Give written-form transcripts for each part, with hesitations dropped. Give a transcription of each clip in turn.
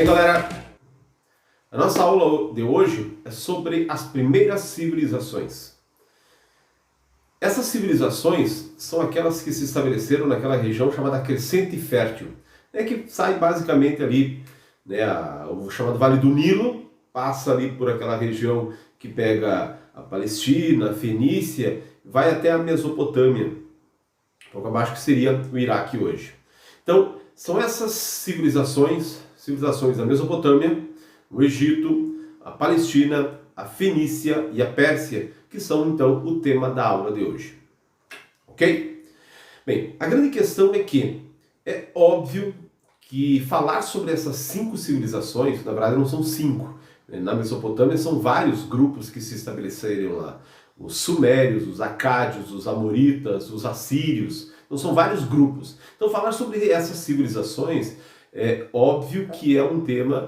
Bem, galera, a nossa aula de hoje é sobre as primeiras civilizações. Essas civilizações são aquelas que se estabeleceram naquela região chamada Crescente Fértil, que sai basicamente ali, o chamado Vale do Nilo, passa ali por aquela região que pega a Palestina, a Fenícia, vai até a Mesopotâmia, um pouco abaixo que seria o Iraque hoje. Então, são essas civilizações da Mesopotâmia, o Egito, a Palestina, a Fenícia e a Pérsia, que são então o tema da aula de hoje. Ok? Bem, a grande questão é que é óbvio que falar sobre essas 5 civilizações, na verdade não são 5. Na Mesopotâmia são vários grupos que se estabeleceram lá. Os sumérios, os acádios, os amoritas, os assírios. Então são vários grupos. Então falar sobre essas civilizações é óbvio que é um tema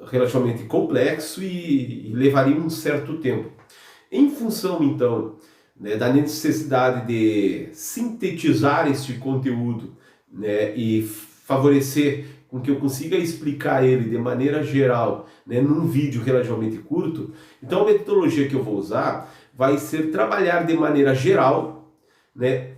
relativamente complexo e levaria um certo tempo. Em função, então, da necessidade de sintetizar este conteúdo e favorecer com que eu consiga explicar ele de maneira geral, num vídeo relativamente curto, então a metodologia que eu vou usar vai ser trabalhar de maneira geral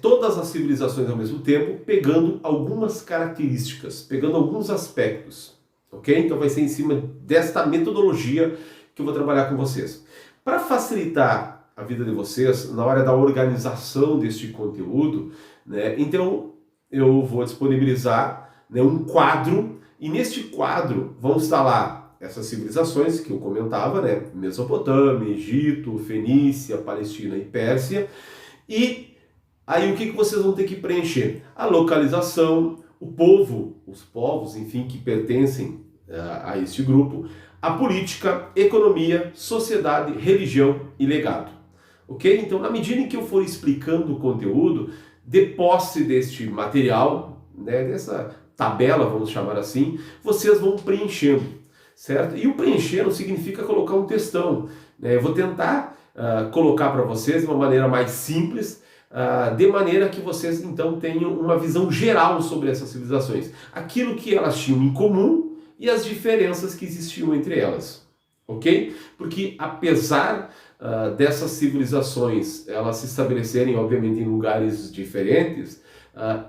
todas as civilizações ao mesmo tempo, pegando algumas características, pegando alguns aspectos, ok? Então vai ser em cima desta metodologia que eu vou trabalhar com vocês. Para facilitar a vida de vocês na hora da organização deste conteúdo, então eu vou disponibilizar um quadro, e neste quadro vão estar lá essas civilizações que eu comentava, Mesopotâmia, Egito, Fenícia, Palestina e Pérsia, e aí o que vocês vão ter que preencher? A localização, o povo, os povos, enfim, que pertencem a este grupo, a política, economia, sociedade, religião e legado. Ok? Então, na medida em que eu for explicando o conteúdo, de posse deste material, dessa tabela, vamos chamar assim, vocês vão preenchendo, certo? E o preencher não significa colocar um textão. Eu vou tentar colocar para vocês de uma maneira mais simples, de maneira que vocês então tenham uma visão geral sobre essas civilizações. Aquilo que elas tinham em comum e as diferenças que existiam entre elas. Ok? Porque apesar dessas civilizações elas se estabelecerem obviamente em lugares diferentes,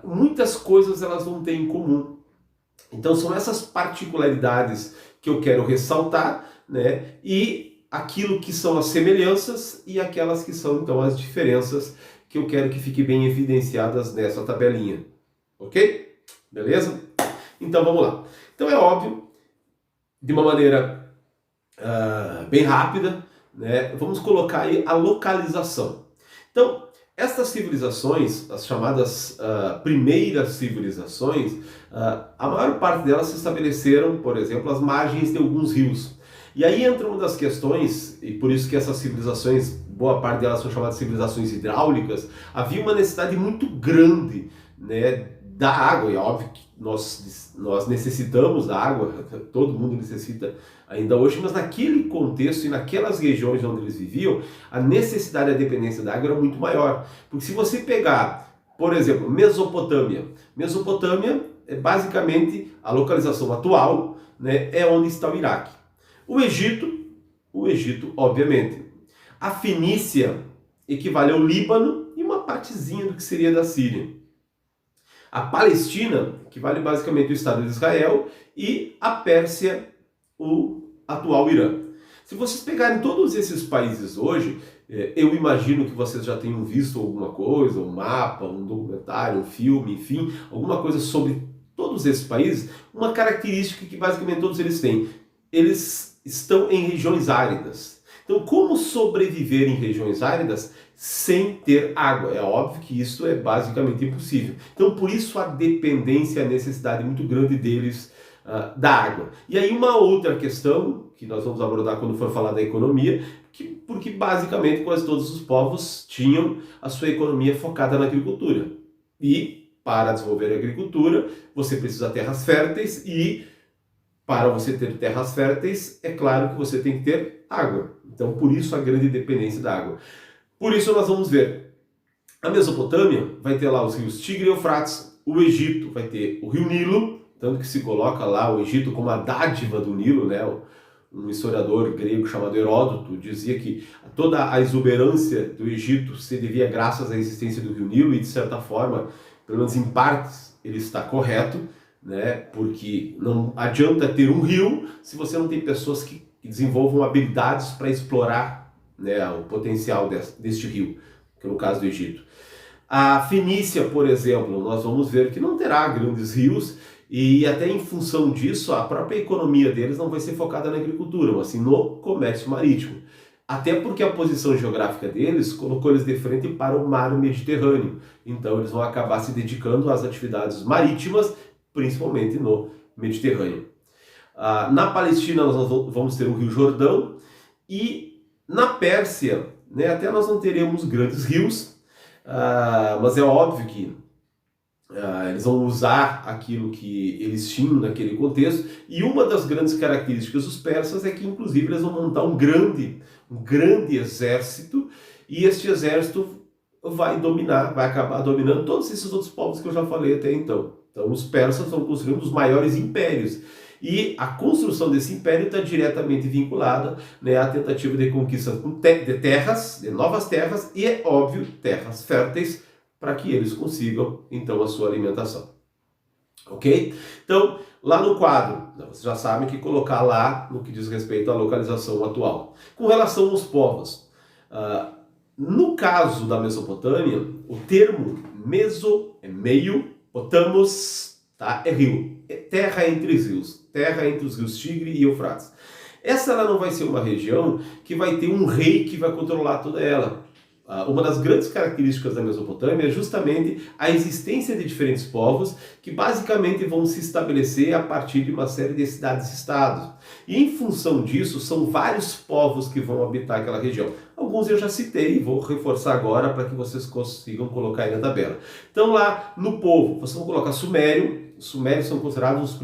muitas coisas elas vão ter em comum. Então são essas particularidades que eu quero ressaltar, e aquilo que são as semelhanças e aquelas que são então as diferenças que eu quero que fiquem bem evidenciadas nessa tabelinha. Ok? Beleza? Então vamos lá. Então é óbvio, de uma maneira bem rápida, vamos colocar aí a localização. Então, estas civilizações, as chamadas primeiras civilizações, a maior parte delas se estabeleceram, por exemplo, às margens de alguns rios. E aí entra uma das questões, e por isso que essas civilizações, boa parte delas são chamadas civilizações hidráulicas, havia uma necessidade muito grande da água, e é óbvio que nós necessitamos da água, todo mundo necessita ainda hoje, mas naquele contexto e naquelas regiões onde eles viviam, a necessidade e a dependência da água era muito maior. Porque se você pegar, por exemplo, Mesopotâmia é basicamente a localização atual, é onde está o Iraque. O Egito, obviamente. A Fenícia equivale ao Líbano e uma partezinha do que seria da Síria. A Palestina equivale basicamente ao Estado de Israel e a Pérsia, o atual Irã. Se vocês pegarem todos esses países hoje, eu imagino que vocês já tenham visto alguma coisa, um mapa, um documentário, um filme, enfim, alguma coisa sobre todos esses países, uma característica que basicamente todos eles têm. Eles estão em regiões áridas. Então, como sobreviver em regiões áridas sem ter água? É óbvio que isso é basicamente impossível. Então, por isso a dependência, a necessidade muito grande deles da água. E aí uma outra questão, que nós vamos abordar quando for falar da economia, porque basicamente quase todos os povos tinham a sua economia focada na agricultura. E para desenvolver a agricultura, você precisa de terras férteis e para você ter terras férteis, é claro que você tem que ter água. Então, por isso a grande dependência da água. Por isso nós vamos ver, a Mesopotâmia vai ter lá os rios Tigre e Eufrates, o Egito vai ter o rio Nilo, tanto que se coloca lá o Egito como a dádiva do Nilo, né? Um historiador grego chamado Heródoto dizia que toda a exuberância do Egito se devia graças à existência do rio Nilo, e de certa forma, pelo menos em partes, ele está correto, né? Porque não adianta ter um rio se você não tem pessoas que desenvolvam habilidades para explorar, né, o potencial deste rio, que é no caso do Egito. A Fenícia, por exemplo, nós vamos ver que não terá grandes rios, e até em função disso, a própria economia deles não vai ser focada na agricultura, mas sim no comércio marítimo. Até porque a posição geográfica deles colocou eles de frente para o mar Mediterrâneo. Então eles vão acabar se dedicando às atividades marítimas, principalmente no Mediterrâneo. Na Palestina nós vamos ter o Rio Jordão, e na Pérsia, né, até nós não teremos grandes rios, mas é óbvio que eles vão usar aquilo que eles tinham naquele contexto, e uma das grandes características dos persas é que inclusive eles vão montar um grande exército, e este exército vai acabar dominando todos esses outros povos que eu já falei até então. Então os persas vão construir um dos maiores impérios, e a construção desse império está diretamente vinculada, né, à tentativa de conquista de terras, de novas terras, e é óbvio, terras férteis, para que eles consigam, então, a sua alimentação. Ok? Então, lá no quadro, vocês já sabem que colocar lá no que diz respeito à localização atual. Com relação aos povos, no caso da Mesopotâmia, o termo meso é meio, potamos, tá? É rio, é terra entre os rios, terra entre os rios Tigre e Eufrates. Essa ela não vai ser uma região que vai ter um rei que vai controlar toda ela. Uma das grandes características da Mesopotâmia é justamente a existência de diferentes povos que basicamente vão se estabelecer a partir de uma série de cidades-estados. E em função disso, são vários povos que vão habitar aquela região. Alguns eu já citei, vou reforçar agora para que vocês consigam colocar aí na tabela. Então lá no povo, vocês vão colocar Sumério. Os Sumérios são considerados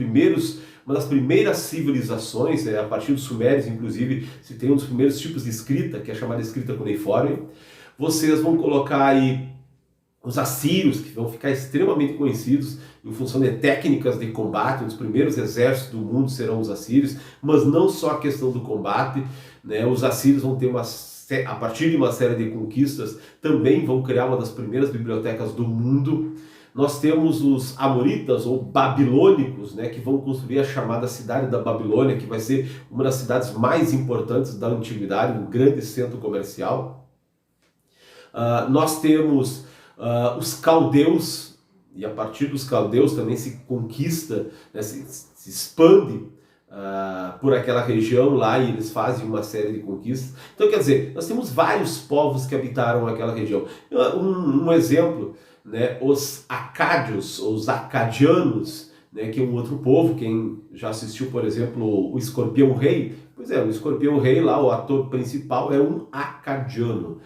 uma das primeiras civilizações, a partir dos Sumérios, inclusive, se tem um dos primeiros tipos de escrita, que é chamada escrita cuneiforme. Vocês vão colocar aí os assírios, que vão ficar extremamente conhecidos em função de técnicas de combate. Um dos primeiros exércitos do mundo serão os assírios, mas não só a questão do combate, né? Os assírios vão ter a partir de uma série de conquistas, também vão criar uma das primeiras bibliotecas do mundo. Nós temos os amoritas ou babilônicos, né, que vão construir a chamada cidade da Babilônia, que vai ser uma das cidades mais importantes da antiguidade, um grande centro comercial. Nós temos os caldeus, e a partir dos caldeus também se conquista, né, se expande por aquela região lá, e eles fazem uma série de conquistas. Então, quer dizer, nós temos vários povos que habitaram aquela região. Um exemplo, né, os acádios, ou os acadianos, né, que é um outro povo. Quem já assistiu, por exemplo, o Escorpião Rei, pois é, o Escorpião Rei lá, o ator principal é um acadiano.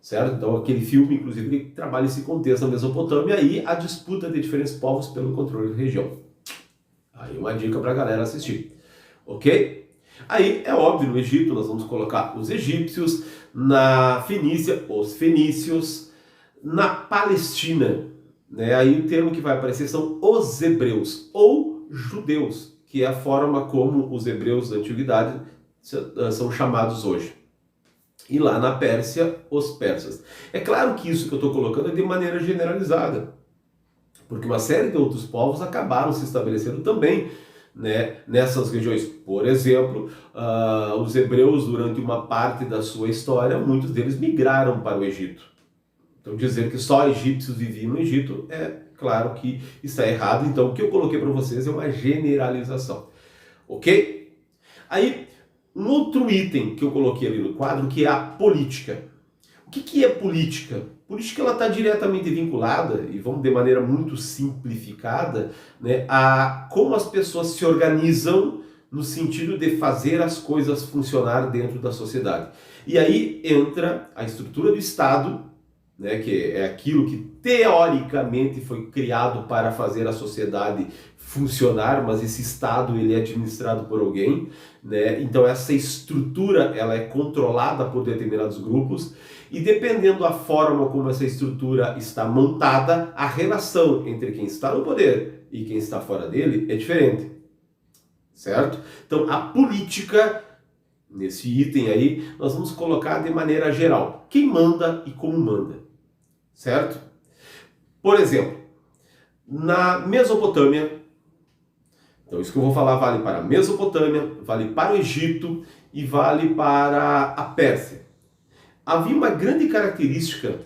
Certo? Então aquele filme, inclusive, ele trabalha esse contexto na Mesopotâmia e a disputa de diferentes povos pelo controle da região. Aí uma dica para a galera assistir. Ok? Aí é óbvio, no Egito nós vamos colocar os egípcios, na Fenícia, os fenícios, na Palestina, né? Aí o termo que vai aparecer são os hebreus ou judeus, que é a forma como os hebreus da antiguidade são chamados hoje. E lá na Pérsia, os persas. É claro que isso que eu estou colocando é de maneira generalizada, porque uma série de outros povos acabaram se estabelecendo também, né, nessas regiões. Por exemplo, os hebreus, durante uma parte da sua história, muitos deles migraram para o Egito. Então dizer que só egípcios viviam no Egito é claro que está errado. Então o que eu coloquei para vocês é uma generalização. Ok? Aí, um outro item que eu coloquei ali no quadro, que é a política. O que é política? Política está diretamente vinculada, e vamos de maneira muito simplificada, né, a como as pessoas se organizam no sentido de fazer as coisas funcionar dentro da sociedade. E aí entra a estrutura do Estado, né, que é aquilo que teoricamente foi criado para fazer a sociedade funcionar, mas esse Estado ele é administrado por alguém, né? Então essa estrutura ela é controlada por determinados grupos, e dependendo da forma como essa estrutura está montada, a relação entre quem está no poder e quem está fora dele é diferente, certo? Então, a política, nesse item aí, nós vamos colocar de maneira geral. Quem manda e como manda, certo? Por exemplo, na Mesopotâmia, então isso que eu vou falar vale para a Mesopotâmia, vale para o Egito e vale para a Pérsia. Havia uma grande característica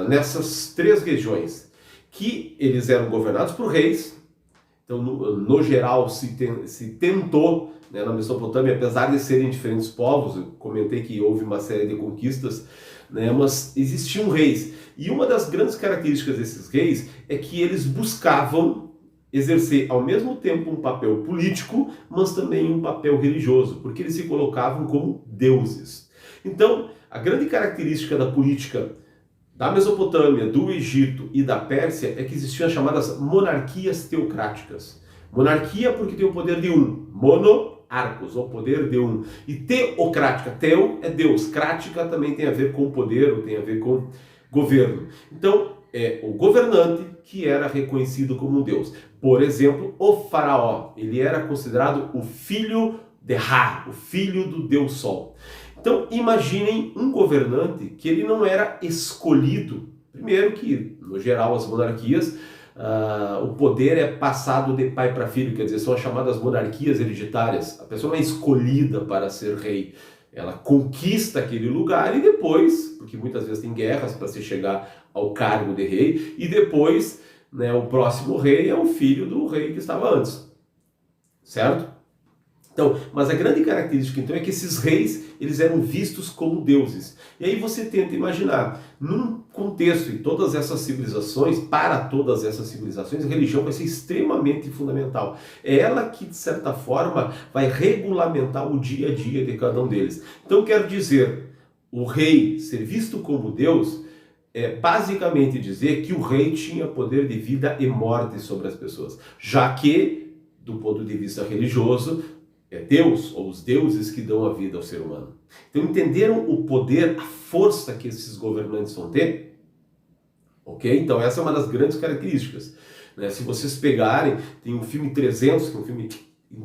nessas três regiões, que eles eram governados por reis. Então, no geral, se tentou, né, na Mesopotâmia, apesar de serem diferentes povos, eu comentei que houve uma série de conquistas, né, mas existiam reis. E uma das grandes características desses reis é que eles buscavam exercer ao mesmo tempo um papel político, mas também um papel religioso, porque eles se colocavam como deuses. Então, a grande característica da política da Mesopotâmia, do Egito e da Pérsia é que existiam as chamadas monarquias teocráticas. Monarquia porque tem o poder de um, mono-arcos, o poder de um. E teocrática, teo é Deus, crática também tem a ver com poder, ou tem a ver com governo. Então, é o governante que era reconhecido como um Deus. Por exemplo, o faraó, ele era considerado o filho de Ra, o filho do Deus Sol. Então, imaginem um governante que ele não era escolhido. Primeiro que, no geral, as monarquias, o poder é passado de pai para filho, quer dizer, são as chamadas monarquias hereditárias. A pessoa não é escolhida para ser rei. Ela conquista aquele lugar e depois, porque muitas vezes tem guerras para se chegar ao cargo de rei, e depois, né, o próximo rei é o filho do rei que estava antes. Certo? Então, mas a grande característica então é que esses reis, eles eram vistos como deuses. E aí você tenta imaginar, num contexto em todas essas civilizações, para todas essas civilizações, a religião vai ser extremamente fundamental. É ela que, de certa forma, vai regulamentar o dia a dia de cada um deles. Então, quero dizer, o rei ser visto como Deus é basicamente dizer que o rei tinha poder de vida e morte sobre as pessoas, já que, do ponto de vista religioso, é Deus, ou os deuses que dão a vida ao ser humano. Então entenderam o poder, a força que esses governantes vão ter? Ok? Então essa é uma das grandes características. Né? Se vocês pegarem, tem o filme 300, que é um filme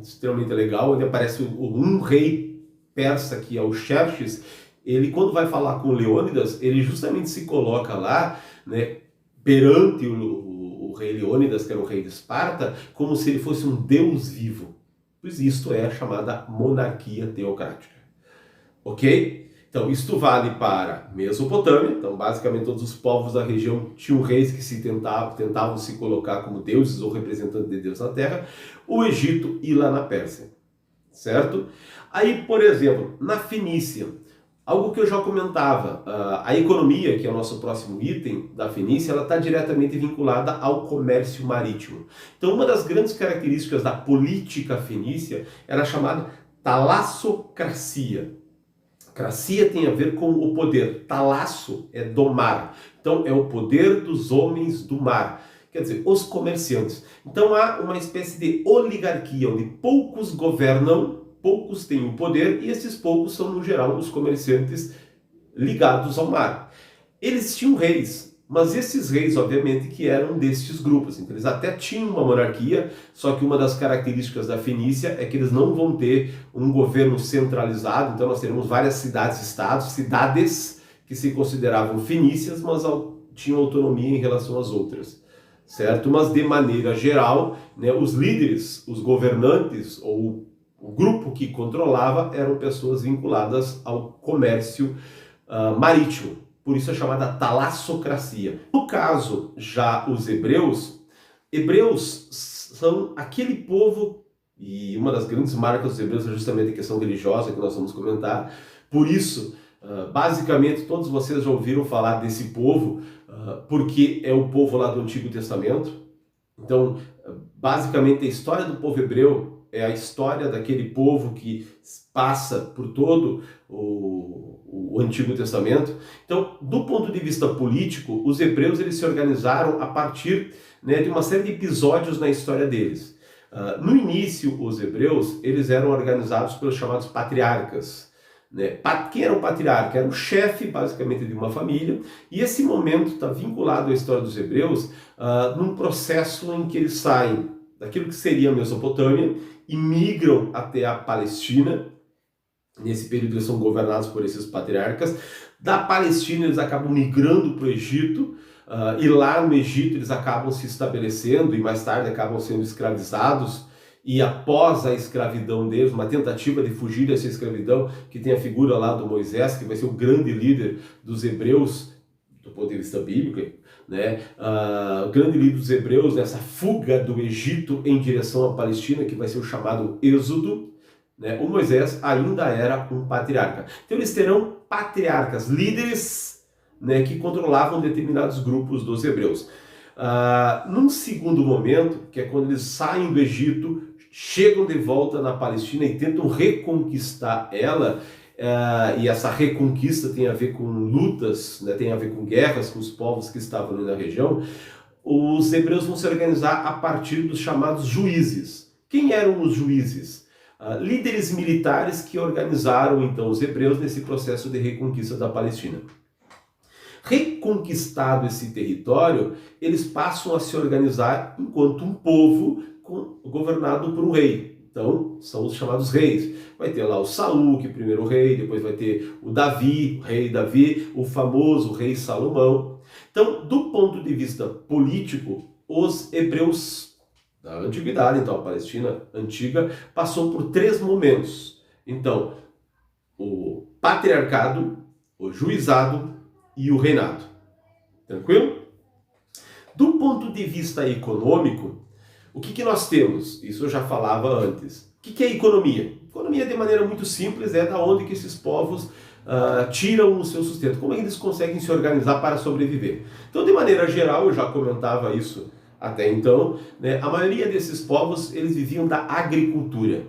extremamente legal, onde aparece um rei persa, que é o Xerxes. Ele, quando vai falar com Leônidas, ele justamente se coloca lá, né, perante o rei Leônidas, que era o rei de Esparta, como se ele fosse um deus vivo. Pois isto é a chamada monarquia teocrática. Ok? Então, isto vale para Mesopotâmia. Então, basicamente, todos os povos da região tinham reis que tentavam se colocar como deuses ou representantes de Deus na Terra. O Egito e lá na Pérsia. Certo? Aí, por exemplo, na Fenícia, algo que eu já comentava, a economia, que é o nosso próximo item da Fenícia, ela está diretamente vinculada ao comércio marítimo. Então, uma das grandes características da política fenícia era chamada talassocracia. Cracia tem a ver com o poder. Talasso é domar. Então, é o poder dos homens do mar. Quer dizer, os comerciantes. Então, há uma espécie de oligarquia, onde poucos governam, poucos têm o poder e esses poucos são, no geral, os comerciantes ligados ao mar. Eles tinham reis, mas esses reis, obviamente, que eram destes grupos. Então, eles até tinham uma monarquia, só que uma das características da Fenícia é que eles não vão ter um governo centralizado. Então, nós teremos várias cidades-estados, cidades que se consideravam fenícias, mas tinham autonomia em relação às outras. Certo? Mas, de maneira geral, né, os líderes, os governantes ou o grupo que controlava eram pessoas vinculadas ao comércio marítimo. Por isso é chamada talassocracia. No caso, já os hebreus são aquele povo, e uma das grandes marcas dos hebreus é justamente a questão religiosa que nós vamos comentar. Por isso, basicamente, todos vocês já ouviram falar desse povo, porque é o povo lá do Antigo Testamento. Então, basicamente, a história do povo hebreu é a história daquele povo que passa por todo o Antigo Testamento. Então, do ponto de vista político, os hebreus eles se organizaram a partir, né, de uma série de episódios na história deles. No início, os hebreus eles eram organizados pelos chamados patriarcas. né? Quem era o patriarca? Era o chefe, basicamente, de uma família, e esse momento está vinculado à história dos hebreus num processo em que eles saem daquilo que seria a Mesopotâmia e migram até a Palestina. Nesse período eles são governados por esses patriarcas. Da Palestina eles acabam migrando para o Egito, e lá no Egito eles acabam se estabelecendo e mais tarde acabam sendo escravizados. E após a escravidão deles, uma tentativa de fugir dessa escravidão, que tem a figura lá do Moisés, que vai ser o grande líder dos hebreus, do ponto de vista bíblico, né? O grande líder dos hebreus nessa fuga do Egito em direção à Palestina, que vai ser o chamado Êxodo, né? O Moisés ainda era um patriarca. Então eles terão patriarcas, líderes, né, que controlavam determinados grupos dos hebreus. Num segundo momento, que é quando eles saem do Egito, chegam de volta na Palestina e tentam reconquistar ela, e essa reconquista tem a ver com lutas, né, tem a ver com guerras com os povos que estavam ali na região. Os hebreus vão se organizar a partir dos chamados juízes. Quem eram os juízes? Líderes militares que organizaram então os hebreus nesse processo de reconquista da Palestina. Reconquistado esse território, eles passam a se organizar enquanto um povo governado por um rei. Então, são os chamados reis. Vai ter lá o Saul, que é o primeiro rei, depois vai ter o Davi, o rei Davi, o famoso rei Salomão. Então, do ponto de vista político, os hebreus da antiguidade, então a Palestina antiga, passou por 3 momentos. Então, o patriarcado, o juizado e o reinado. Tranquilo? Do ponto de vista econômico, o que nós temos? Isso eu já falava antes. O que é economia? Economia, de maneira muito simples, é da onde que esses povos tiram o seu sustento. Como é que eles conseguem se organizar para sobreviver? Então, de maneira geral, eu já comentava isso até então, né, a maioria desses povos, eles viviam da agricultura,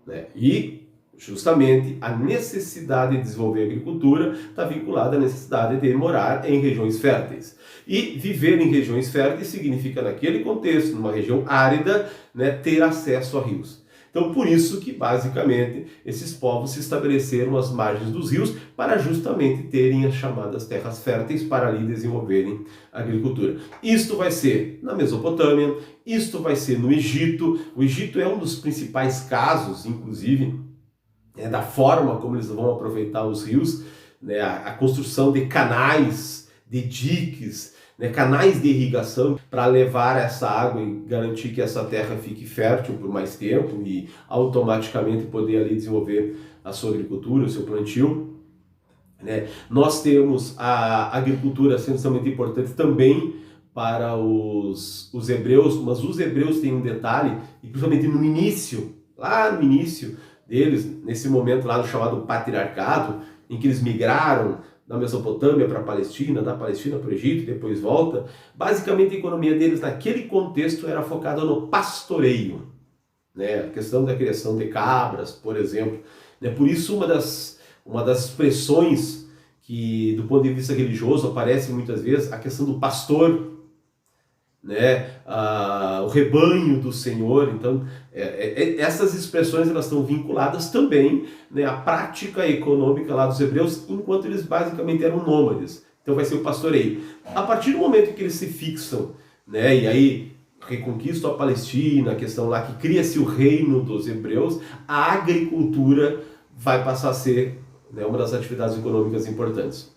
né, e justamente a necessidade de desenvolver a agricultura está vinculada à necessidade de morar em regiões férteis. E viver em regiões férteis significa, naquele contexto, numa região árida, né, ter acesso a rios. Então, por isso que, basicamente, esses povos se estabeleceram às margens dos rios para justamente terem as chamadas terras férteis para ali desenvolverem a agricultura. Isto vai ser na Mesopotâmia, isto vai ser no Egito. O Egito é um dos principais casos, inclusive, da forma como eles vão aproveitar os rios, né, a construção de canais, de diques, né, canais de irrigação para levar essa água e garantir que essa terra fique fértil por mais tempo e automaticamente poder ali desenvolver a sua agricultura, o seu plantio. Né? Nós temos a agricultura sendo extremamente importante também para os hebreus, mas os hebreus têm um detalhe, e principalmente no início, lá no início deles, nesse momento lá no chamado patriarcado, em que eles migraram da Mesopotâmia para a Palestina, da Palestina para o Egito, depois volta. Basicamente a economia deles naquele contexto era focada no pastoreio, né? A questão da criação de cabras, por exemplo. Né? Por isso uma das expressões que do ponto de vista religioso aparece muitas vezes, a questão do pastor, né? O rebanho do Senhor. Então essas expressões elas estão vinculadas também, né, à prática econômica lá dos hebreus, enquanto eles basicamente eram nômades. Então vai ser o pastoreio. A partir do momento em que eles se fixam, né, e aí reconquistam a Palestina, a questão lá que cria-se o reino dos hebreus, a agricultura vai passar a ser, né, uma das atividades econômicas importantes.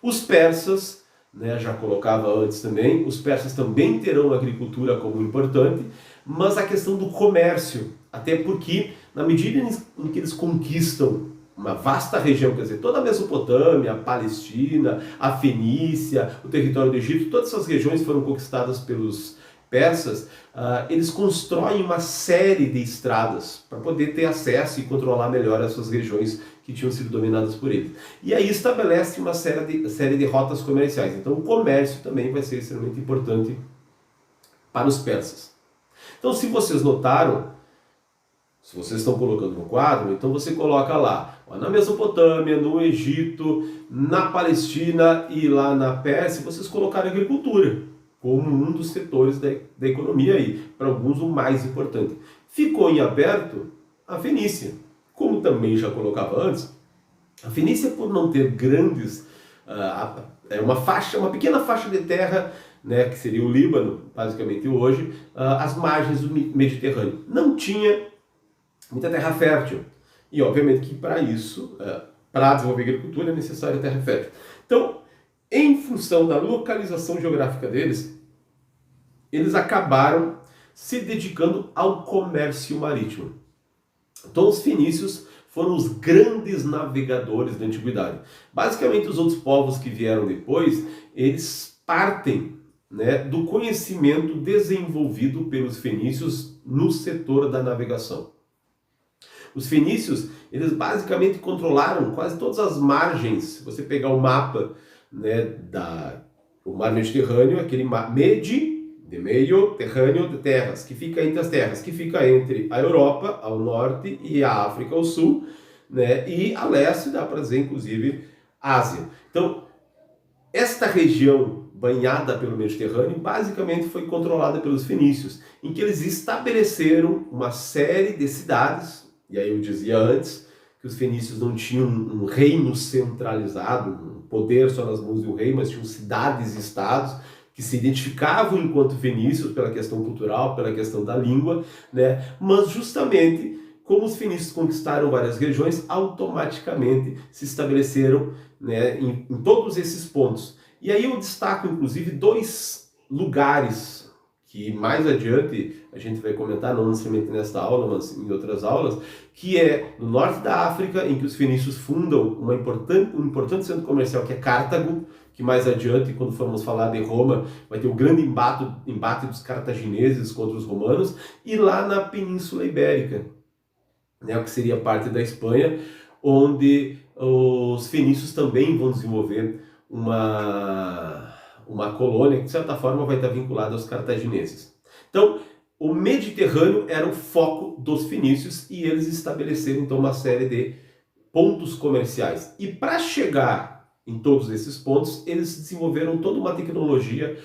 Os persas, né, já colocava antes também, os persas também terão a agricultura como importante, mas a questão do comércio, até porque na medida em que eles conquistam uma vasta região, quer dizer, toda a Mesopotâmia, a Palestina, a Fenícia, o território do Egito, todas essas regiões foram conquistadas pelos persas, eles constroem uma série de estradas para poder ter acesso e controlar melhor essas regiões que tinham sido dominadas por eles. E aí estabelece uma série de rotas comerciais. Então o comércio também vai ser extremamente importante para os persas. Então, se vocês notaram, se vocês estão colocando no quadro, então você coloca lá, na Mesopotâmia, no Egito, na Palestina e lá na Pérsia, vocês colocaram agricultura como um dos setores da economia aí, para alguns o mais importante. Ficou em aberto a Fenícia. Como também já colocava antes, A Fenícia, por não ter grandes, uma pequena faixa de terra, né, que seria o Líbano, basicamente hoje, as margens do Mediterrâneo. Não tinha muita terra fértil. E obviamente que para isso, para desenvolver agricultura, é necessária terra fértil. Então, em função da localização geográfica deles, eles acabaram se dedicando ao comércio marítimo. Então os fenícios foram os grandes navegadores da antiguidade. Basicamente os outros povos que vieram depois, eles partem, né, do conhecimento desenvolvido pelos fenícios no setor da navegação. Os fenícios, eles basicamente controlaram quase todas as margens. Se você pegar o mapa, né, o mar Mediterrâneo, aquele mar de meio terrâneo de terras, que fica entre as terras, que fica entre a Europa ao norte e a África ao sul, né, e a leste, dá para dizer inclusive Ásia. Então, esta região banhada pelo Mediterrâneo basicamente foi controlada pelos fenícios, em que eles estabeleceram uma série de cidades. E aí eu dizia antes que os fenícios não tinham um reino centralizado, um poder só nas mãos do rei, mas tinham cidades e estados que se identificavam enquanto fenícios pela questão cultural, pela questão da língua, né? Mas justamente como os fenícios conquistaram várias regiões, automaticamente se estabeleceram, né, em todos esses pontos. E aí eu destaco inclusive 2 lugares que mais adiante a gente vai comentar, não necessariamente nesta aula, mas em outras aulas, que é no norte da África, em que os fenícios fundam um importante centro comercial, que é Cartago, que mais adiante, quando formos falar de Roma, vai ter o grande embate dos cartagineses contra os romanos, e lá na Península Ibérica, né, o que seria parte da Espanha, onde os fenícios também vão desenvolver uma colônia que, de certa forma, vai estar vinculada aos cartagineses. Então, o Mediterrâneo era o foco dos fenícios e eles estabeleceram, então, uma série de pontos comerciais. E para chegar em todos esses pontos, eles desenvolveram toda uma tecnologia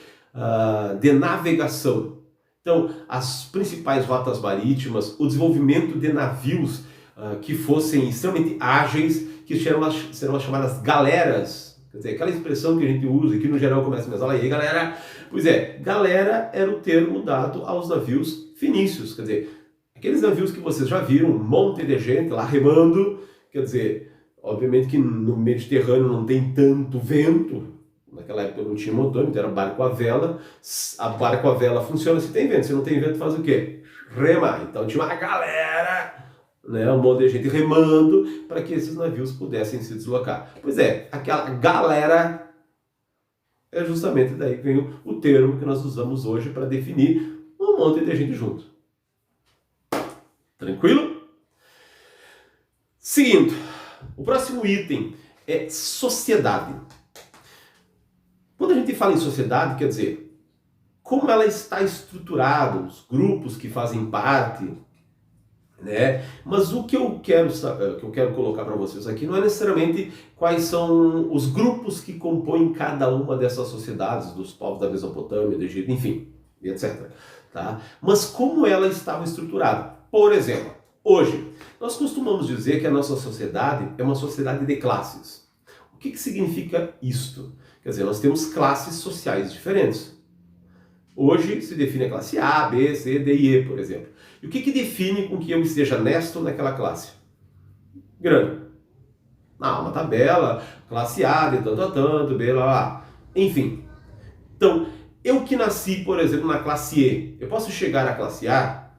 de navegação. Então, as principais rotas marítimas, o desenvolvimento de navios que fossem extremamente ágeis, que serão as chamadas galeras. Quer dizer, aquela expressão que a gente usa, que no geral começa a me falar, e aí galera? Pois é, galera era o termo dado aos navios fenícios. Quer dizer, aqueles navios que vocês já viram, um monte de gente lá remando. Quer dizer, obviamente que no Mediterrâneo não tem tanto vento. Naquela época não tinha motor, então era barco a vela. A barco a vela funciona se tem vento. Se não tem vento, faz o quê? Rema. Então tinha uma galera, né, um monte de gente remando para que esses navios pudessem se deslocar. Pois é, aquela galera é justamente daí que vem o termo que nós usamos hoje para definir um monte de gente junto. Tranquilo? Seguindo, o próximo item é sociedade. Quando a gente fala em sociedade, quer dizer, como ela está estruturada, os grupos que fazem parte, né? Mas o que eu quero colocar para vocês aqui não é necessariamente quais são os grupos que compõem cada uma dessas sociedades, dos povos da Mesopotâmia, do Egito, enfim, etc. Tá? Mas como ela estava estruturada. Por exemplo, hoje, nós costumamos dizer que a nossa sociedade é uma sociedade de classes. O que significa isto? Quer dizer, nós temos classes sociais diferentes. Hoje se define a classe A, B, C, D e E, por exemplo. E o que define com que eu esteja honesto naquela classe? Grana. Uma tabela, classe A de tanto a tanto, B, lá, lá. Enfim. Então, eu que nasci, por exemplo, na classe E, eu posso chegar à classe A?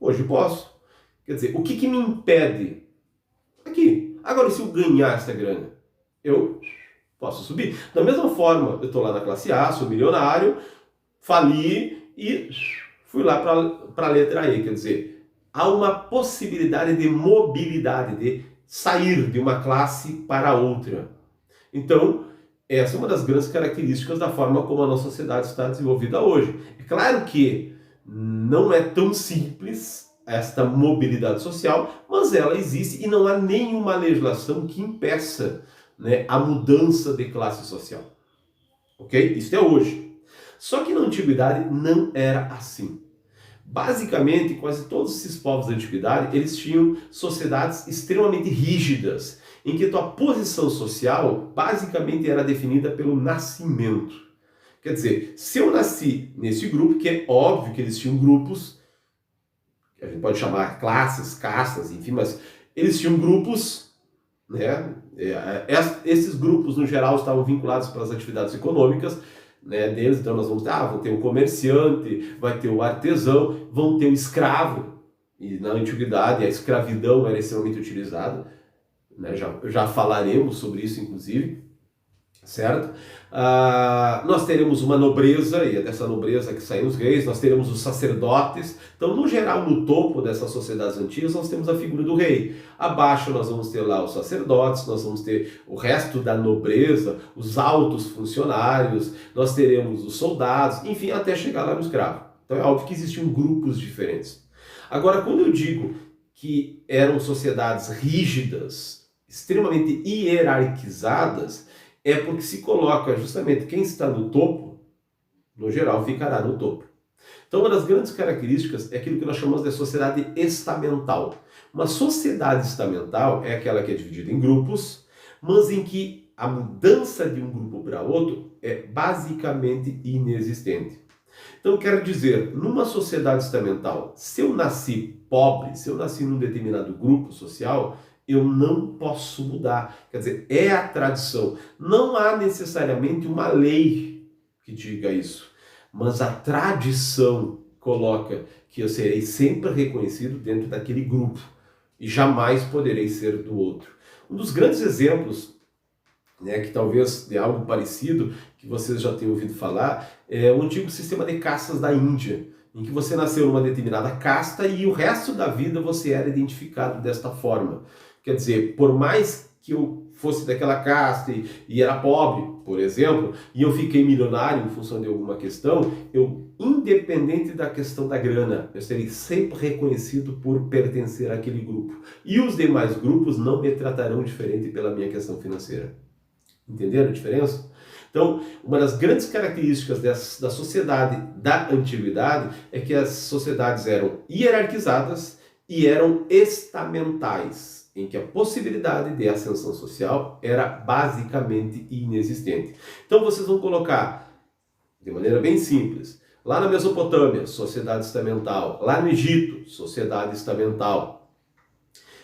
Hoje posso. Quer dizer, o que me impede? Aqui. Agora, se eu ganhar essa grana, eu posso subir. Da mesma forma, eu estou lá na classe A, sou milionário, fali e fui lá para a letra E. Quer dizer, há uma possibilidade de mobilidade, de sair de uma classe para outra. Então, essa é uma das grandes características da forma como a nossa sociedade está desenvolvida hoje. É claro que não é tão simples esta mobilidade social, mas ela existe e não há nenhuma legislação que impeça, né, a mudança de classe social. Ok? Isso é hoje. Só que na antiguidade não era assim. Basicamente, quase todos esses povos da antiguidade, eles tinham sociedades extremamente rígidas, em que tua posição social basicamente era definida pelo nascimento. Quer dizer, se eu nasci nesse grupo, que é óbvio que eles tinham grupos, que a gente pode chamar classes, castas, enfim, mas eles tinham grupos, né? Esses grupos, no geral, estavam vinculados para as atividades econômicas, né, deles. Então nós vamos ter, vão ter o comerciante, vai ter o artesão, vão ter o escravo, e na antiguidade a escravidão era extremamente utilizada, né, já falaremos sobre isso inclusive, certo? Nós teremos uma nobreza, e é dessa nobreza que saem os reis, nós teremos os sacerdotes. Então, no geral, no topo dessas sociedades antigas, nós temos a figura do rei. Abaixo nós vamos ter lá os sacerdotes, nós vamos ter o resto da nobreza, os altos funcionários, nós teremos os soldados, enfim, até chegar lá no escravo. Então é óbvio que existiam grupos diferentes. Agora, quando eu digo que eram sociedades rígidas, extremamente hierarquizadas, é porque se coloca justamente quem está no topo, no geral, ficará no topo. Então, uma das grandes características é aquilo que nós chamamos de sociedade estamental. Uma sociedade estamental é aquela que é dividida em grupos, mas em que a mudança de um grupo para outro é basicamente inexistente. Então, quero dizer, numa sociedade estamental, se eu nasci pobre, se eu nasci num determinado grupo social, eu não posso mudar. Quer dizer, é a tradição. Não há necessariamente uma lei que diga isso, mas a tradição coloca que eu serei sempre reconhecido dentro daquele grupo e jamais poderei ser do outro. Um dos grandes exemplos, né, que talvez de algo parecido, que vocês já tenham ouvido falar, é o antigo sistema de castas da Índia, em que você nasceu numa determinada casta e o resto da vida você era identificado desta forma. Quer dizer, por mais que eu fosse daquela casta e era pobre, por exemplo, e eu fiquei milionário em função de alguma questão, independente da questão da grana, eu serei sempre reconhecido por pertencer àquele grupo. E os demais grupos não me tratarão diferente pela minha questão financeira. Entenderam a diferença? Então, uma das grandes características da sociedade da antiguidade é que as sociedades eram hierarquizadas e eram estamentais, em que a possibilidade de ascensão social era basicamente inexistente. Então vocês vão colocar, de maneira bem simples, lá na Mesopotâmia, sociedade estamental; lá no Egito, sociedade estamental;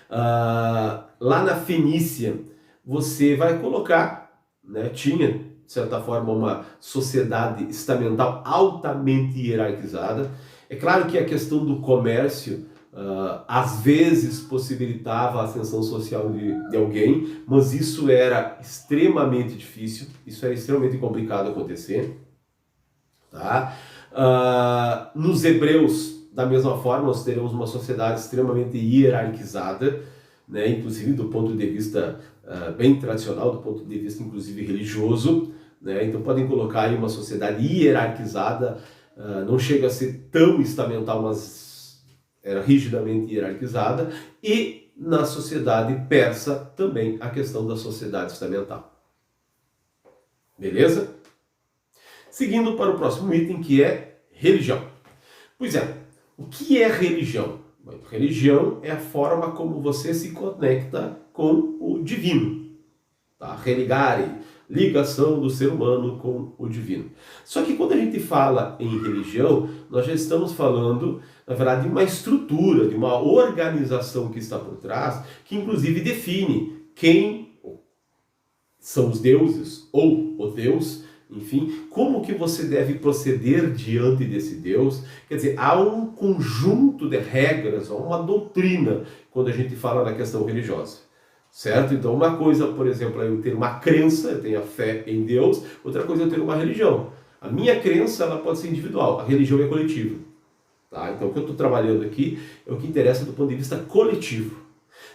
lá na Fenícia, você vai colocar, né, tinha, de certa forma, uma sociedade estamental altamente hierarquizada. É claro que a questão do comércio às vezes possibilitava a ascensão social de alguém, mas isso era extremamente difícil, isso era extremamente complicado acontecer. Tá? Nos hebreus, da mesma forma, nós teremos uma sociedade extremamente hierarquizada, né? Inclusive do ponto de vista bem tradicional, do ponto de vista inclusive religioso, né? Então podem colocar aí uma sociedade hierarquizada, não chega a ser tão estamental, mas era rigidamente hierarquizada. E na sociedade persa também a questão da sociedade estamental. Beleza? Seguindo para o próximo item, que é religião. Pois é, o que é religião? Bom, religião é a forma como você se conecta com o divino. Tá? Religare, ligação do ser humano com o divino. Só que quando a gente fala em religião, nós já estamos falando, na verdade, de uma estrutura, de uma organização que está por trás, que inclusive define quem são os deuses ou o Deus, enfim, como que você deve proceder diante desse Deus. Quer dizer, há um conjunto de regras, há uma doutrina quando a gente fala na questão religiosa. Certo? Então uma coisa, por exemplo, é eu ter uma crença, eu tenho a fé em Deus; outra coisa é eu ter uma religião. A minha crença, ela pode ser individual, a religião é coletiva. Tá? Então o que eu estou trabalhando aqui é o que interessa do ponto de vista coletivo.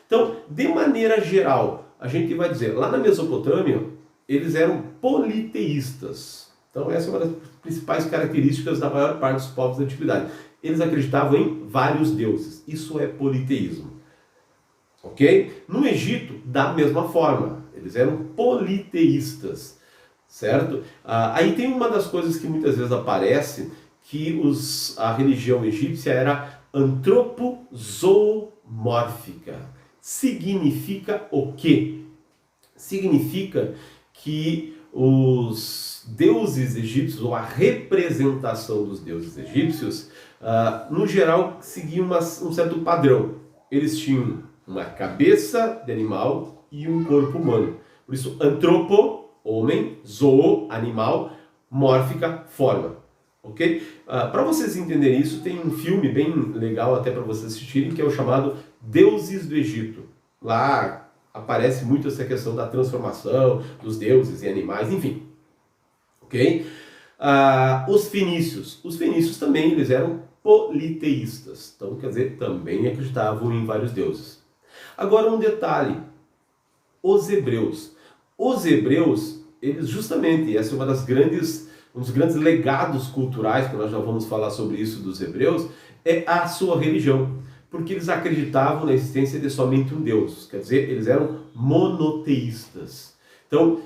Então, de maneira geral, a gente vai dizer, lá na Mesopotâmia, eles eram politeístas. Então essa é uma das principais características da maior parte dos povos da antiguidade. Eles acreditavam em vários deuses. Isso é politeísmo. Ok? No Egito, da mesma forma, eles eram politeístas, certo? Aí tem uma das coisas que muitas vezes aparece, que a religião egípcia era antropozoomórfica. Significa o quê? significa que os deuses egípcios, ou a representação dos deuses egípcios, no geral, seguiam um certo padrão. Eles tinham uma cabeça de animal e um corpo humano. Por isso, antropo, homem, zoo, animal, mórfica, forma. Ok? Para vocês entenderem isso, tem um filme bem legal até para vocês assistirem, que é o chamado Deuses do Egito. Lá aparece muito essa questão da transformação dos deuses em animais, enfim. Ok? Os fenícios também, eles eram politeístas. Então, quer dizer, também acreditavam em vários deuses. Agora, um detalhe. Os hebreus. Os hebreus, eles justamente, essa é um dos grandes legados culturais, que nós já vamos falar sobre isso dos hebreus, é a sua religião. Porque eles acreditavam na existência de somente um Deus. Quer dizer, eles eram monoteístas. Então,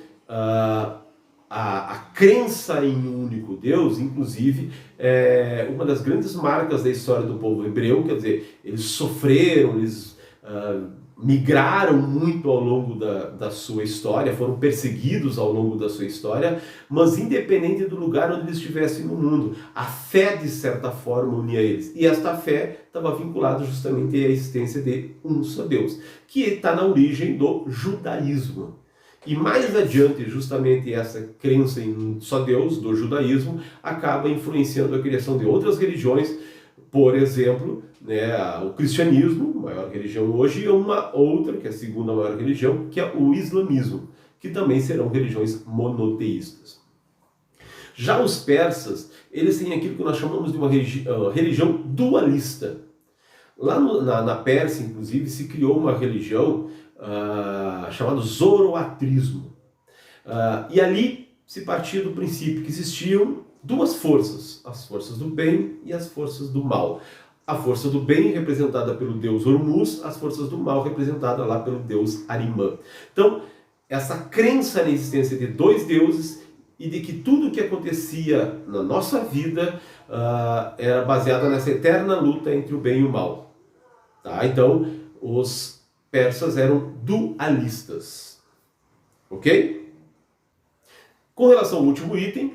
a crença em um único Deus, inclusive, é uma das grandes marcas da história do povo hebreu. Quer dizer, eles sofreram, eles migraram muito ao longo da sua história, foram perseguidos ao longo da sua história, mas independente do lugar onde eles estivessem no mundo, a fé, de certa forma, unia eles. E esta fé estava vinculada justamente à existência de um só Deus, que está na origem do judaísmo. E mais adiante, justamente essa crença em um só Deus, do judaísmo, acaba influenciando a criação de outras religiões. Por exemplo, o cristianismo, a maior religião hoje, e uma outra, que é a segunda maior religião, que é o islamismo, que também serão religiões monoteístas. Já os persas, eles têm aquilo que nós chamamos de uma religião dualista. Lá na Pérsia, inclusive, se criou uma religião chamada zoroatrismo. E ali se partia do princípio que existiam duas forças, as forças do bem e as forças do mal. A força do bem representada pelo deus Hormuz, as forças do mal representadas lá pelo deus Arimã. Então, essa crença na existência de dois deuses e de que tudo o que acontecia na nossa vida era baseada nessa eterna luta entre o bem e o mal. Tá? Então, os persas eram dualistas. Ok? Com relação ao último item,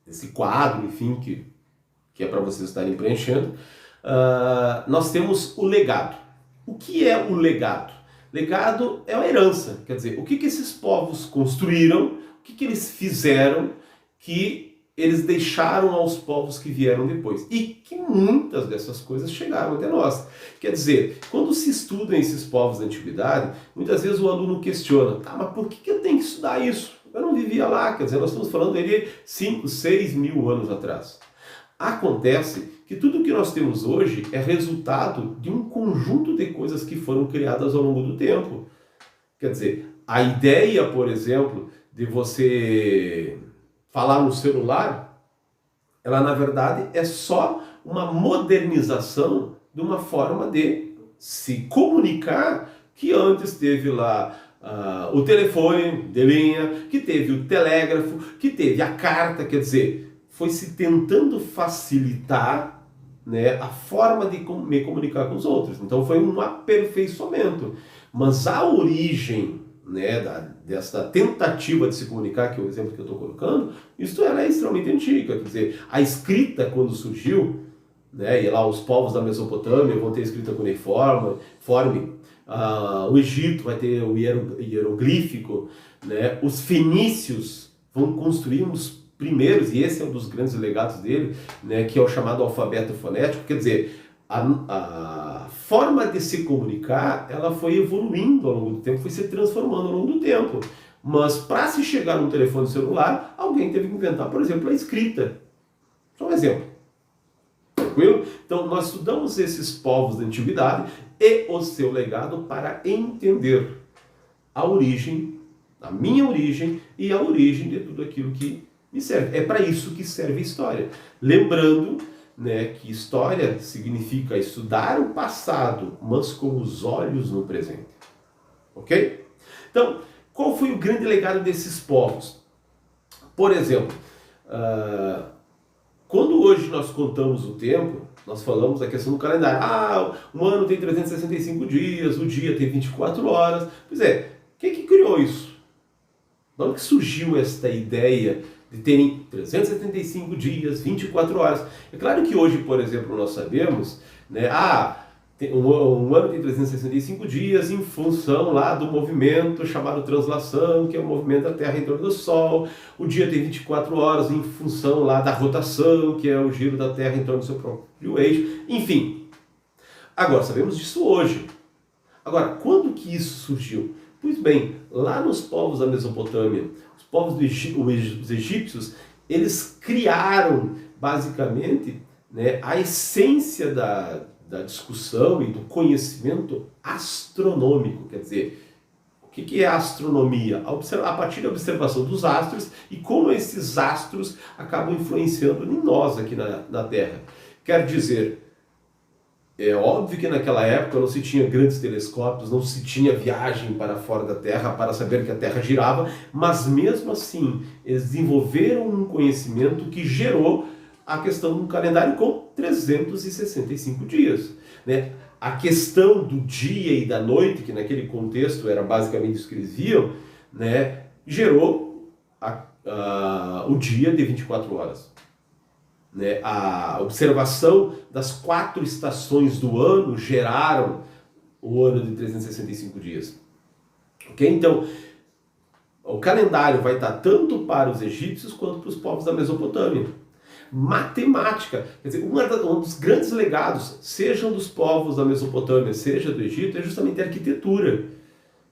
esse quadro, enfim, que é para vocês estarem preenchendo, nós temos o legado. O que é o legado? Legado é uma herança, quer dizer, o que esses povos construíram, o que eles fizeram, que eles deixaram aos povos que vieram depois. E que muitas dessas coisas chegaram até nós. Quer dizer, quando se estudam esses povos da antiguidade, muitas vezes o aluno questiona, mas por que eu tenho que estudar isso? Eu não vivia lá, quer dizer, nós estamos falando de 5, 6 mil anos atrás. Acontece que tudo que nós temos hoje é resultado de um conjunto de coisas que foram criadas ao longo do tempo. Quer dizer, a ideia, por exemplo, de você falar no celular, ela na verdade é só uma modernização de uma forma de se comunicar que antes teve lá o telefone de linha, que teve o telégrafo, que teve a carta, quer dizer, foi se tentando facilitar a forma de me comunicar com os outros. Então foi um aperfeiçoamento. Mas a origem dessa tentativa de se comunicar, que é o exemplo que eu estou colocando, isso ela é extremamente antiga. Quer dizer, a escrita, quando surgiu, e lá os povos da Mesopotâmia vão ter escrita cuneiforme, o Egito vai ter o hieroglífico, os fenícios vão construir uns primeiros, e esse é um dos grandes legados dele, que é o chamado alfabeto fonético. Quer dizer, a forma de se comunicar, ela foi evoluindo ao longo do tempo, foi se transformando ao longo do tempo. Mas para se chegar num telefone celular, alguém teve que inventar, por exemplo, a escrita. Só um exemplo. Tranquilo? Então, nós estudamos esses povos da antiguidade e o seu legado para entender a origem, a minha origem e a origem de tudo aquilo que me serve. É para isso que serve a história. Lembrando que história significa estudar o passado, mas com os olhos no presente. Ok? Então, qual foi o grande legado desses povos? Por exemplo, quando hoje nós contamos o tempo, nós falamos da questão do calendário. Um ano tem 365 dias, o dia tem 24 horas. Pois é, Quem que criou isso? De onde que surgiu esta ideia de terem 375 dias, 24 horas? É claro que hoje, por exemplo, nós sabemos, né, um ano tem 365 dias em função lá do movimento chamado translação, que é o movimento da Terra em torno do Sol. O dia tem 24 horas em função lá da rotação, que é o giro da Terra em torno do seu próprio eixo. Enfim, agora sabemos disso hoje. Agora, quando que isso surgiu? Pois bem, lá nos povos da Mesopotâmia, os povos os egípcios, eles criaram basicamente, né, a essência da discussão e do conhecimento astronômico. Quer dizer, o que é a astronomia? A partir da observação dos astros e como esses astros acabam influenciando em nós aqui na Terra. Quer dizer, é óbvio que naquela época não se tinha grandes telescópios, não se tinha viagem para fora da Terra para saber que a Terra girava, mas mesmo assim eles desenvolveram um conhecimento que gerou a questão de um calendário com 365 dias. Né? A questão do dia e da noite, que naquele contexto era basicamente isso que eles viam, né, gerou o dia de 24 horas. Né? A observação das 4 estações do ano geraram o ano de 365 dias. Okay? Então, o calendário vai estar tanto para os egípcios quanto para os povos da Mesopotâmia. Matemática, quer dizer, um dos grandes legados, sejam dos povos da Mesopotâmia, seja do Egito, é justamente a arquitetura.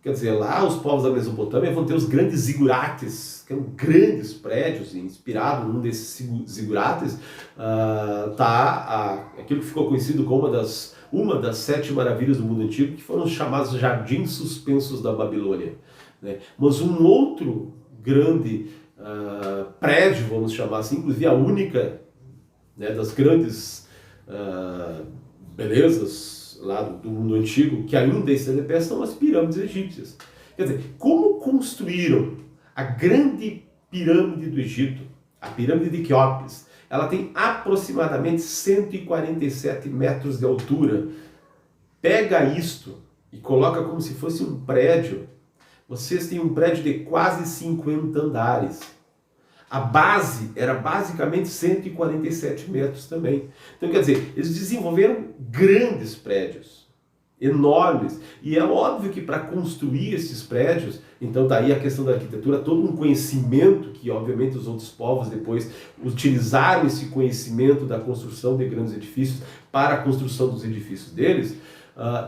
Quer dizer, lá os povos da Mesopotâmia vão ter os grandes zigurates, que eram grandes prédios, e inspirado num desses zigurates, aquilo que ficou conhecido como uma das 7 maravilhas do mundo antigo, que foram os chamados jardins suspensos da Babilônia. Né? Mas um outro grande prédio, vamos chamar assim, inclusive a única, né, das grandes belezas lá do mundo antigo, que ainda está de pé, são as pirâmides egípcias. Quer dizer, como construíram a grande pirâmide do Egito, a pirâmide de Quéops? Ela tem aproximadamente 147 metros de altura. Pega isto e coloca como se fosse um prédio. Vocês têm um prédio de quase 50 andares. A base era basicamente 147 metros também. Então, quer dizer, eles desenvolveram grandes prédios, enormes. E é óbvio que para construir esses prédios, então está aí a questão da arquitetura, todo um conhecimento que, obviamente, os outros povos depois utilizaram esse conhecimento da construção de grandes edifícios para a construção dos edifícios deles,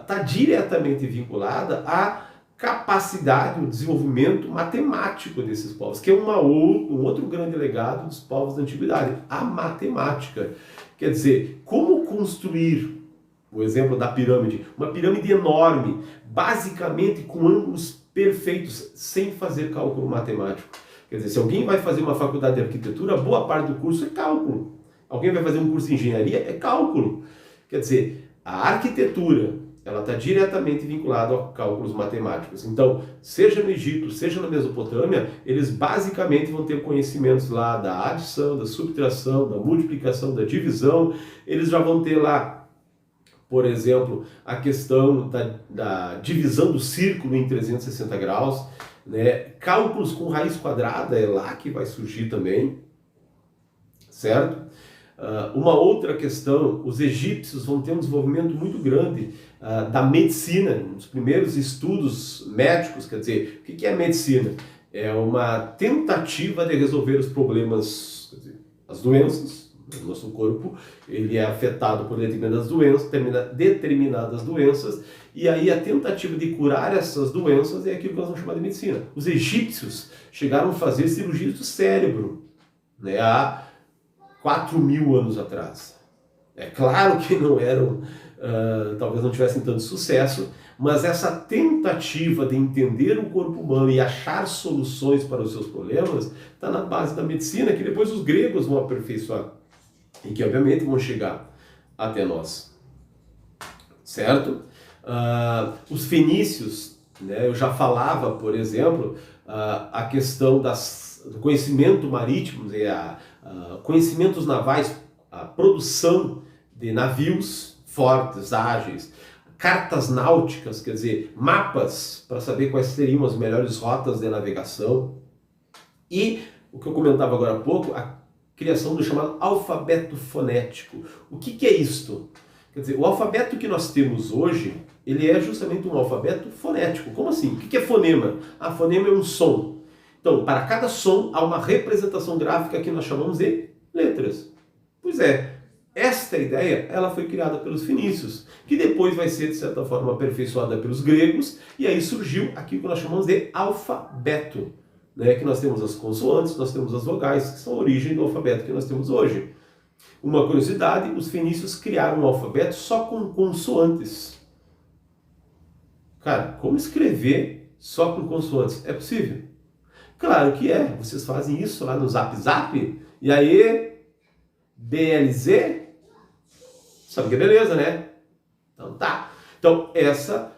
está diretamente vinculada à capacidade, o desenvolvimento matemático desses povos, que é um outro grande legado dos povos da antiguidade, a matemática. Quer dizer, como construir, o exemplo da pirâmide, uma pirâmide enorme, basicamente com ângulos perfeitos, sem fazer cálculo matemático. Quer dizer, se alguém vai fazer uma faculdade de arquitetura, boa parte do curso é cálculo. Alguém vai fazer um curso de engenharia, é cálculo. Quer dizer, a arquitetura, ela está diretamente vinculada a cálculos matemáticos. Então, seja no Egito, seja na Mesopotâmia, eles basicamente vão ter conhecimentos lá da adição, da subtração, da multiplicação, da divisão. Eles já vão ter lá, por exemplo, a questão da divisão do círculo em 360 graus. Né? Cálculos com raiz quadrada, é lá que vai surgir também. Certo? Uma outra questão, os egípcios vão ter um desenvolvimento muito grande da medicina, um dos primeiros estudos médicos. Quer dizer, o que é medicina? É uma tentativa de resolver os problemas, quer dizer, as doenças. O nosso corpo ele é afetado por determinadas doenças, e aí a tentativa de curar essas doenças é aquilo que nós vamos chamar de medicina. Os egípcios chegaram a fazer cirurgias do cérebro, né, há 4.000 anos atrás. É claro que não eram, talvez não tivessem tanto sucesso, mas essa tentativa de entender o corpo humano e achar soluções para os seus problemas está na base da medicina, que depois os gregos vão aperfeiçoar e que obviamente vão chegar até nós. Certo? Os fenícios, né, eu já falava, por exemplo, a questão do conhecimento marítimo, conhecimentos navais, a produção de navios fortes, ágeis, cartas náuticas, quer dizer, mapas para saber quais seriam as melhores rotas de navegação. E o que eu comentava agora há pouco, a criação do chamado alfabeto fonético. O que é isto? Quer dizer, o alfabeto que nós temos hoje, ele é justamente um alfabeto fonético. Como assim? O que é fonema? Ah, fonema é um som. Então, para cada som, há uma representação gráfica que nós chamamos de letras. Pois é, esta ideia ela foi criada pelos fenícios, que depois vai ser, de certa forma, aperfeiçoada pelos gregos, e aí surgiu aquilo que nós chamamos de alfabeto. Né, que nós temos as consoantes, nós temos as vogais, que são a origem do alfabeto que nós temos hoje. Uma curiosidade, os fenícios criaram um alfabeto só com consoantes. Cara, como escrever só com consoantes? É possível? Claro que é. Vocês fazem isso lá no Zap Zap, e aí, BLZ, sabe que é beleza, né? Então tá. Então essa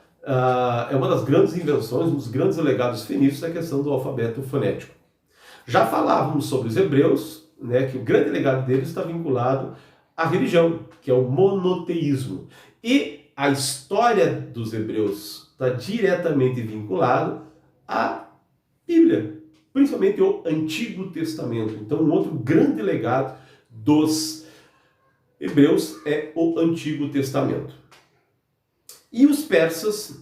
é uma das grandes invenções, um dos grandes legados fenícios, a questão do alfabeto fonético. Já falávamos sobre os hebreus, né, que o grande legado deles está vinculado à religião, que é o monoteísmo. E a história dos hebreus está diretamente vinculado à Bíblia, principalmente o Antigo Testamento. Então, um outro grande legado dos hebreus é o Antigo Testamento. E os persas,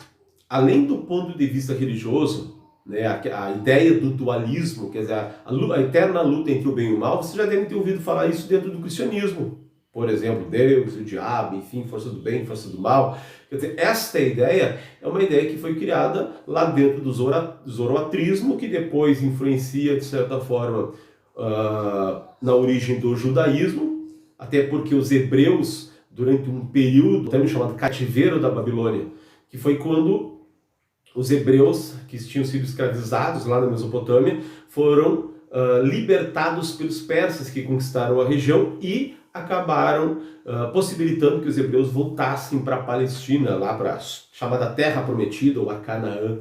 além do ponto de vista religioso, né, a ideia do dualismo, quer dizer, a eterna luta entre o bem e o mal, você já deve ter ouvido falar isso dentro do cristianismo. Por exemplo, Deus, o diabo, enfim, força do bem, força do mal. Quer dizer, esta ideia é uma ideia que foi criada lá dentro do zoroatrismo, que depois influencia, de certa forma, na origem do judaísmo, até porque os hebreus, durante um período também chamado cativeiro da Babilônia, que foi quando os hebreus que tinham sido escravizados lá na Mesopotâmia foram libertados pelos persas que conquistaram a região e acabaram possibilitando que os hebreus voltassem para a Palestina, lá para a chamada Terra Prometida, ou a Canaã,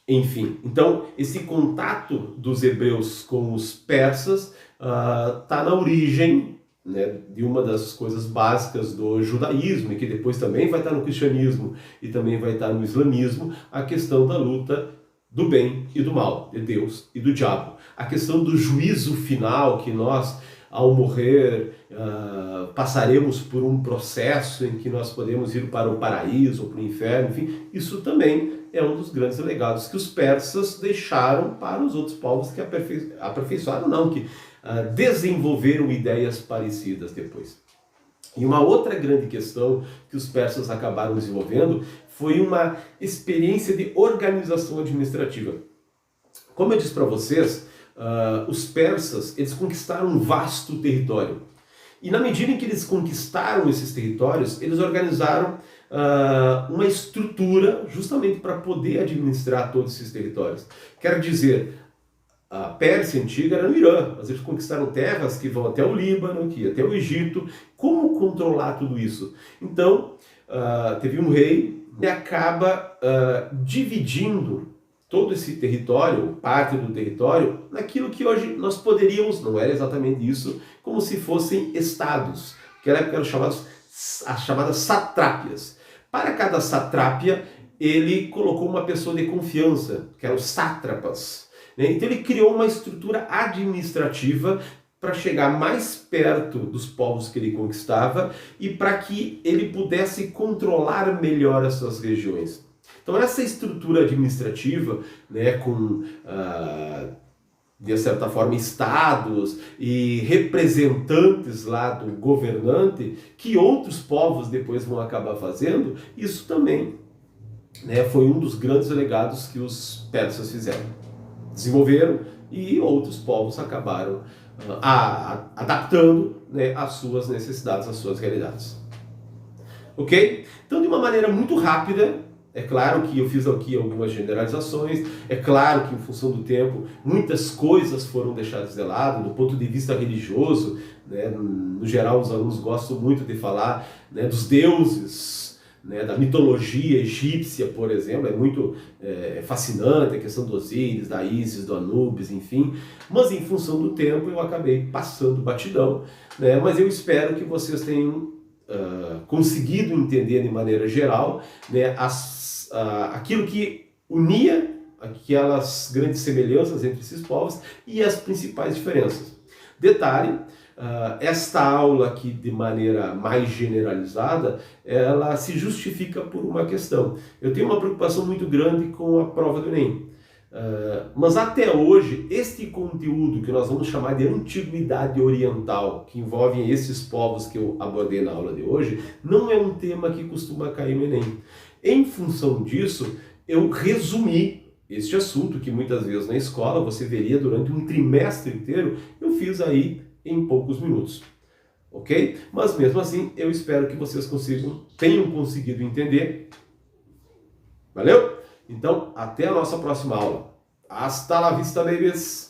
enfim. Então, esse contato dos hebreus com os persas está na origem, né, de uma das coisas básicas do judaísmo, e que depois também vai estar no cristianismo e também vai estar no islamismo, a questão da luta do bem e do mal, de Deus e do diabo. A questão do juízo final, que nós, ao morrer, passaremos por um processo em que nós podemos ir para o paraíso ou para o inferno, enfim, isso também é um dos grandes legados que os persas deixaram para os outros povos que aperfeiçoaram, não, que desenvolveram ideias parecidas depois. E uma outra grande questão que os persas acabaram desenvolvendo foi uma experiência de organização administrativa. Como eu disse para vocês, os persas, eles conquistaram um vasto território. E na medida em que eles conquistaram esses territórios, eles organizaram uma estrutura justamente para poder administrar todos esses territórios. Quero dizer, a Pérsia antiga era no Irã, mas eles conquistaram terras que vão até o Líbano, que até o Egito. Como controlar tudo isso? Então, teve um rei que acaba dividindo todo esse território, parte do território, naquilo que hoje nós poderíamos, não era exatamente isso, como se fossem estados, que na época eram as chamadas satrápias. Para cada satrápia, ele colocou uma pessoa de confiança, que eram os sátrapas. Então ele criou uma estrutura administrativa para chegar mais perto dos povos que ele conquistava e para que ele pudesse controlar melhor essas regiões. Então essa estrutura administrativa, né, com, de certa forma, estados e representantes lá do governante, que outros povos depois vão acabar fazendo, isso também, né, foi um dos grandes legados que os persas fizeram. Desenvolveram e outros povos acabaram adaptando, né, às suas necessidades, às suas realidades. Ok? Então, de uma maneira muito rápida, é claro que eu fiz aqui algumas generalizações, é claro que em função do tempo muitas coisas foram deixadas de lado, do ponto de vista religioso, né, no geral os alunos gostam muito de falar, né, dos deuses, né, da mitologia egípcia, por exemplo, é muito fascinante a questão do Osíris, da Ísis, do Anubis, enfim, mas em função do tempo eu acabei passando batidão, né, mas eu espero que vocês tenham conseguido entender de maneira geral, né, aquilo que unia aquelas grandes semelhanças entre esses povos e as principais diferenças. Detalhe, esta aula aqui, de maneira mais generalizada, ela se justifica por uma questão. Eu tenho uma preocupação muito grande com a prova do Enem. Mas até hoje, este conteúdo que nós vamos chamar de antiguidade oriental, que envolve esses povos que eu abordei na aula de hoje, não é um tema que costuma cair no Enem. Em função disso, eu resumi este assunto, que muitas vezes na escola você veria durante um trimestre inteiro, eu fiz aí em poucos minutos. Ok? Mas mesmo assim, eu espero que vocês tenham conseguido entender. Valeu? Então, até a nossa próxima aula. Hasta la vista, babies!